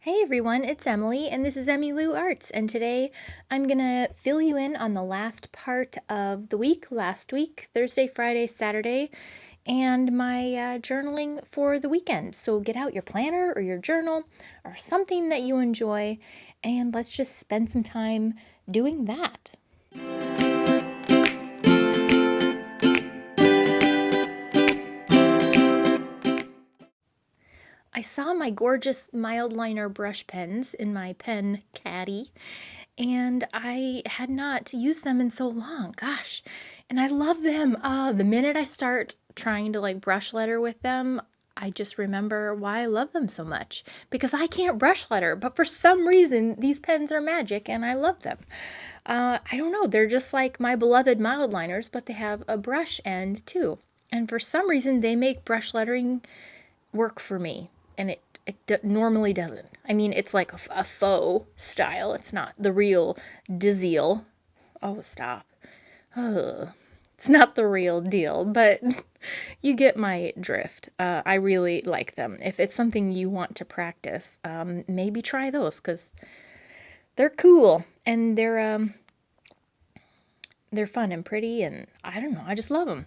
Hey everyone, it's Emily, and this is Emmylou Arts, and today I'm gonna fill you in on the last part of the week, last week, Thursday, Friday, Saturday, and my journaling for the weekend. So get out your planner or your journal or something that you enjoy, and let's just spend some time doing that. I saw my gorgeous Mildliner brush pens in my pen caddy, and I had not used them in so long. Gosh, and I love them. The minute I start trying to brush letter with them, I just remember why I love them so much. Because I can't brush letter, but for some reason, these pens are magic and I love them. I don't know, they're just like my beloved Mildliners, but they have a brush end too. And for some reason, they make brush lettering work for me, and it normally doesn't. I mean, it's like a faux style. It's not the real Dizeal. Oh, stop. Oh, it's not the real deal, but you get my drift. I really like them. If it's something you want to practice, maybe try those, because they're cool and they're fun and pretty, and I don't know, I just love them.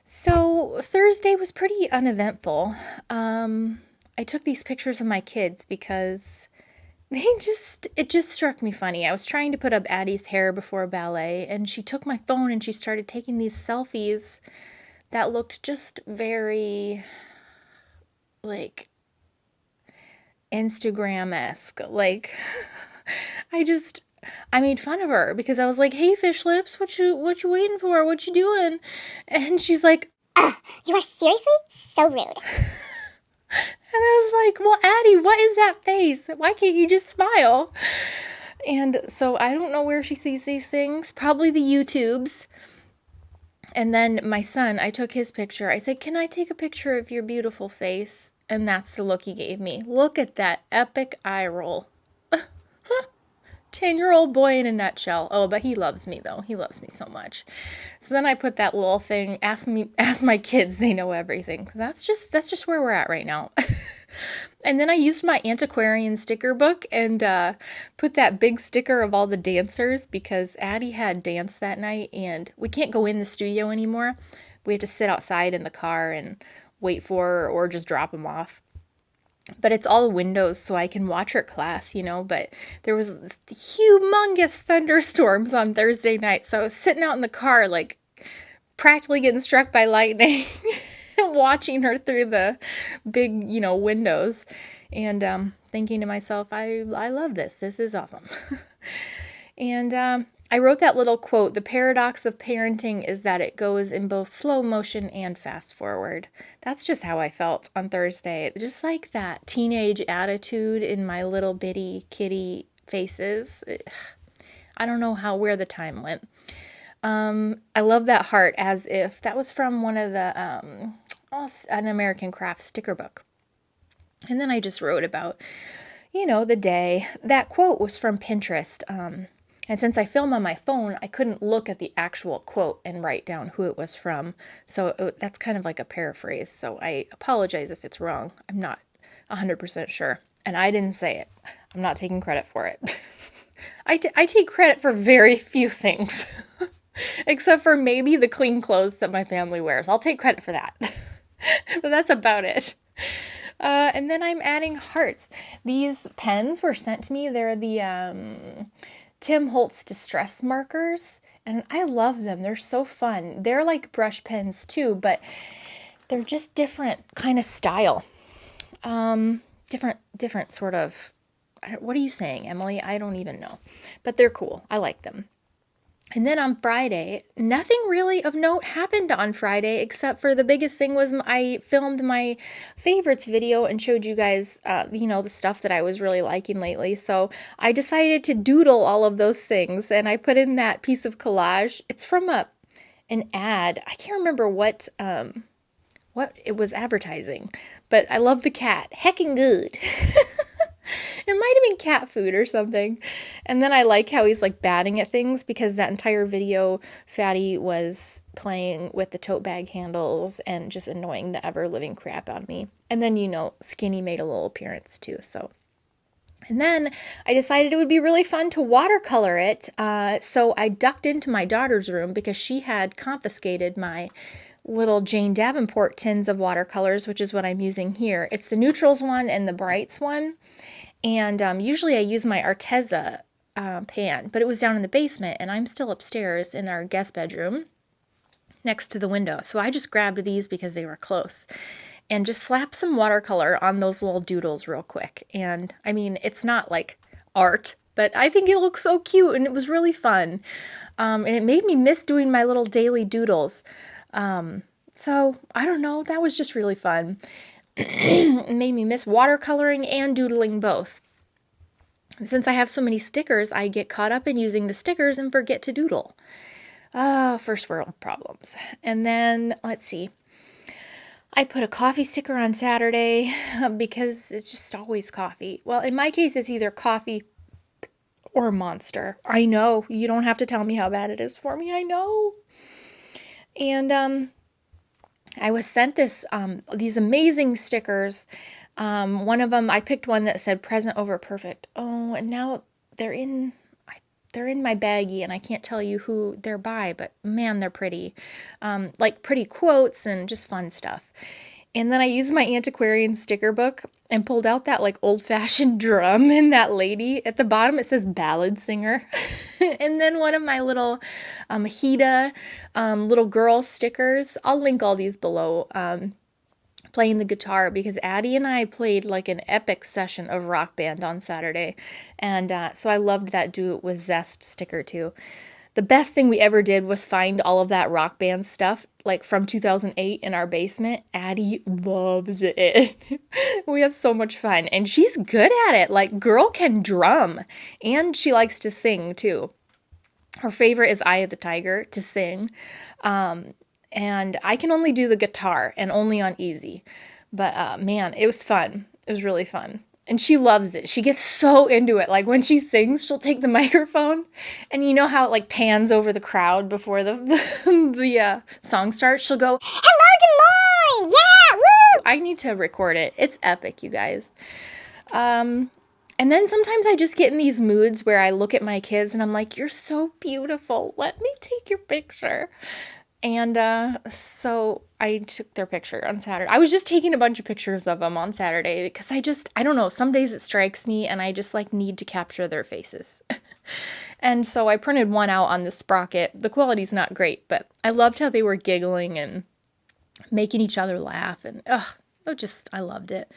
So Thursday was pretty uneventful. I took these pictures of my kids because it just struck me funny. I was trying to put up Addie's hair before ballet, and she took my phone and she started taking these selfies that looked just very like Instagram-esque. I made fun of her because I was like, "Hey, fish lips, what you waiting for? What you doing?" And she's like, "Ugh, you are seriously so rude." And I was like, "Well, Addie, what is that face? Why can't you just smile?" And so I don't know where she sees these things. Probably the YouTubes. And then my son, I took his picture. I said, "Can I take a picture of your beautiful face?" And that's the look he gave me. Look at that epic eye roll. 10-year-old boy in a nutshell. Oh, but he loves me though. He loves me so much. So then I put that little thing, ask my kids, they know everything. That's just where we're at right now. And then I used my Antiquarian sticker book and put that big sticker of all the dancers, because Addie had dance that night and we can't go in the studio anymore. We have to sit outside in the car and wait for her or just drop them off. But it's all windows, so I can watch her class, but there was humongous thunderstorms on Thursday night, so I was sitting out in the car, practically getting struck by lightning, watching her through the big, windows, and thinking to myself, I love this. This is awesome. And I wrote that little quote: "The paradox of parenting is that it goes in both slow motion and fast forward." That's just how I felt on Thursday. Just like that teenage attitude in my little bitty kitty faces. I don't know where the time went. I love that heart, as if that was from one of the an American Craft sticker book. And then I just wrote about, the day. That quote was from Pinterest. And since I film on my phone, I couldn't look at the actual quote and write down who it was from. So that's kind of like a paraphrase. So I apologize if it's wrong. I'm not 100% sure. And I didn't say it. I'm not taking credit for it. I take credit for very few things. Except for maybe the clean clothes that my family wears. I'll take credit for that. But that's about it. And then I'm adding hearts. These pens were sent to me. They're the Tim Holtz Distress markers, and I love them. They're so fun. They're like brush pens too, but they're just different kind of style. Different sort of, what are you saying, Emily? I don't even know, but they're cool. I like them. And then on Friday, nothing really of note happened on Friday, except for the biggest thing was I filmed my favorites video and showed you guys, the stuff that I was really liking lately. So I decided to doodle all of those things, and I put in that piece of collage. It's from an ad. I can't remember what it was advertising, but I love the cat. Heckin' good. It might have been cat food or something. And then I like how he's batting at things, because that entire video, Fatty was playing with the tote bag handles and just annoying the ever-living crap out of me. And then, Skinny made a little appearance too. So And then I decided it would be really fun to watercolor it. So I ducked into my daughter's room because she had confiscated my little Jane Davenport tins of watercolors, which is what I'm using here. It's the neutrals one and the brights one. And usually I use my Arteza pan, but it was down in the basement and I'm still upstairs in our guest bedroom next to the window. So I just grabbed these because they were close and just slapped some watercolor on those little doodles real quick. And I mean, it's not like art, but I think it looks so cute and it was really fun. And it made me miss doing my little daily doodles. So I don't know, that was just really fun. It made me miss watercoloring and doodling both. Since I have so many stickers, I get caught up in using the stickers and forget to doodle. First world problems. And then, let's see. I put a coffee sticker on Saturday because it's just always coffee. Well, in my case, it's either coffee or Monster. I know. You don't have to tell me how bad it is for me. I know. And I was sent these amazing stickers. One of them, I picked one that said present over perfect. Oh, and now they're in my baggie and I can't tell you who they're by, but man, they're pretty. Like pretty quotes and just fun stuff. And then I used my Antiquarian sticker book and pulled out that like old-fashioned drum and that lady. At the bottom it says ballad singer. And then one of my little Heeda little girl stickers. I'll link all these below. Playing the guitar because Addie and I played like an epic session of Rock Band on Saturday. And so I loved that Do It With Zest sticker too. The best thing we ever did was find all of that Rock Band stuff like from 2008 in our basement. Addie loves it. We have so much fun and she's good at it. Like girl can drum and she likes to sing too. Her favorite is Eye of the Tiger to sing. And I can only do the guitar and only on easy. But man, it was fun. It was really fun. And she loves it. She gets so into it. Like when she sings, she'll take the microphone and you know how it like pans over the crowd before the song starts? She'll go, Hello, Des Moines! Yeah, woo! I need to record it. It's epic, you guys. And then sometimes I just get in these moods where I look at my kids and I'm like, you're so beautiful. Let me take your picture. And so I took their picture on Saturday. I was just taking a bunch of pictures of them on Saturday because I don't know, some days it strikes me and I just like need to capture their faces. And so I printed one out on the Sprocket. The quality's not great, but I loved how they were giggling and making each other laugh. And I loved it.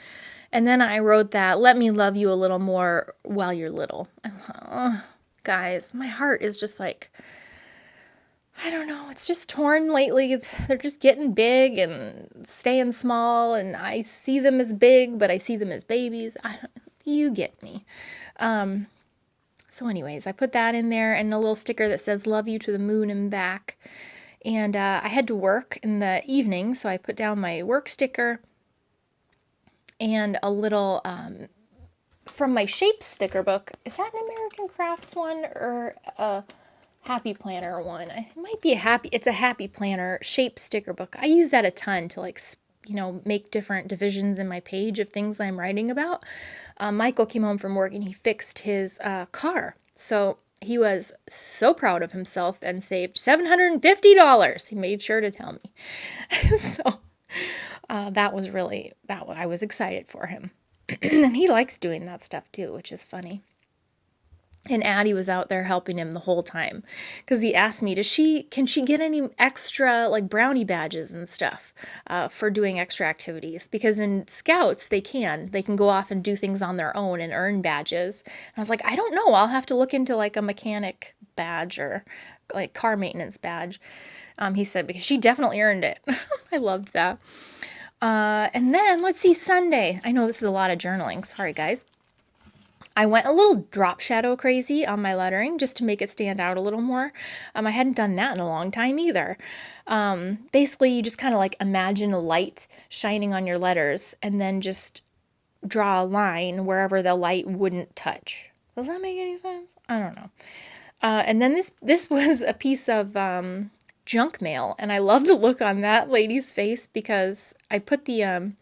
And then I wrote that, let me love you a little more while you're little. Guys, my heart is just like, I don't know, it's just torn lately. They're just getting big and staying small, and I see them as big, but I see them as babies. You get me. So anyways, I put that in there and a little sticker that says love you to the moon and back. And I had to work in the evening, so I put down my work sticker and a little from my shape sticker book. Is that an American Crafts one or a Happy Planner one? It might be it's a Happy Planner shape sticker book. I use that a ton to like, make different divisions in my page of things I'm writing about. Michael came home from work and he fixed his car. So he was so proud of himself and saved $750. He made sure to tell me. So that was I was excited for him. And he likes doing that stuff too, which is funny. And Addie was out there helping him the whole time because he asked me, can she get any extra like brownie badges and stuff for doing extra activities? Because in Scouts, they can go off and do things on their own and earn badges. And I was like, I don't know. I'll have to look into like a mechanic badge or like car maintenance badge. He said, because she definitely earned it. I loved that. And then let's see, Sunday. I know this is a lot of journaling. Sorry, guys. I went a little drop shadow crazy on my lettering just to make it stand out a little more. I hadn't done that in a long time either. Basically, you just kind of like imagine a light shining on your letters and then just draw a line wherever the light wouldn't touch. Does that make any sense? I don't know. And then this was a piece of junk mail, and I love the look on that lady's face because I put a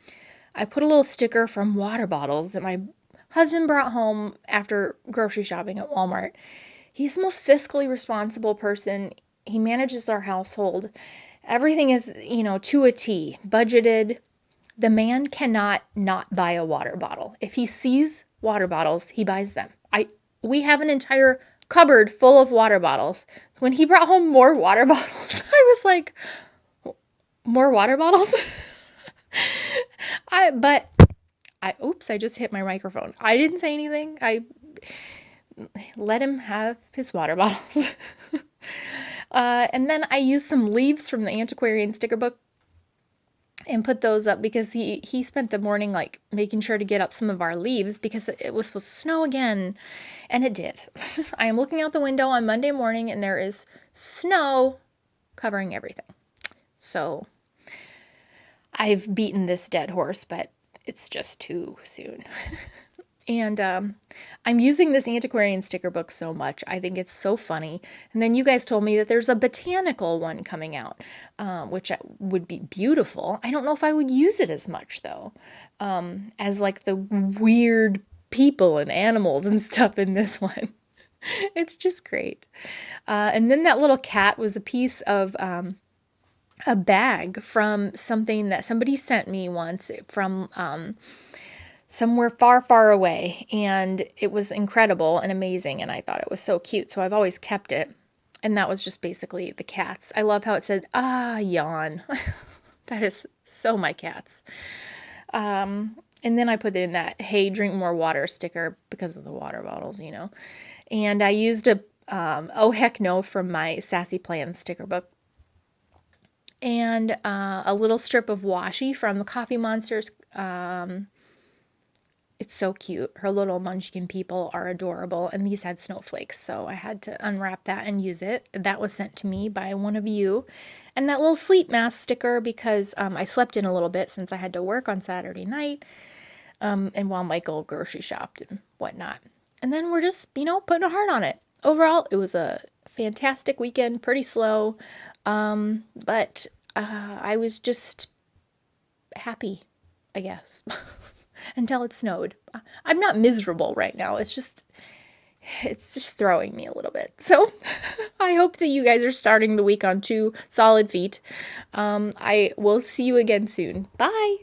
little sticker from water bottles that my husband brought home after grocery shopping at Walmart. He's the most fiscally responsible person. He manages our household. Everything is, to a T, budgeted. The man cannot not buy a water bottle. If he sees water bottles, he buys them. We have an entire cupboard full of water bottles. When he brought home more water bottles, I was like, more water bottles? Oops, I just hit my microphone. I didn't say anything. I let him have his water bottles. And then I used some leaves from the Antiquarian sticker book and put those up because he spent the morning like making sure to get up some of our leaves because it was supposed to snow again, and it did. I am looking out the window on Monday morning and there is snow covering everything. So I've beaten this dead horse, but it's just too soon. And I'm using this Antiquarian sticker book so much. I think it's so funny. And then you guys told me that there's a botanical one coming out, which would be beautiful. I don't know if I would use it as much, though, as like the weird people and animals and stuff in this one. It's just great. And then that little cat was a piece of a bag from something that somebody sent me once from somewhere far, far away, and it was incredible and amazing, and I thought it was so cute, so I've always kept it, and that was just basically the cats. I love how it said, yawn. That is so my cats. And then I put it in that, hey, drink more water sticker because of the water bottles, and I used a oh heck no from my Sassy Plans sticker book, and a little strip of washi from the Coffee Monsters. It's so cute. Her little munchkin people are adorable, and these had snowflakes, so I had to unwrap that and use it. That was sent to me by one of you. And that little sleep mask sticker because I slept in a little bit since I had to work on Saturday night, and while Michael grocery shopped and whatnot. And then we're just, putting a heart on it. Overall, it was a fantastic weekend, pretty slow, but I was just happy, I guess. Until it snowed. I'm not miserable right now. It's just throwing me a little bit. So I hope that you guys are starting the week on 2 solid feet. I will see you again soon. Bye.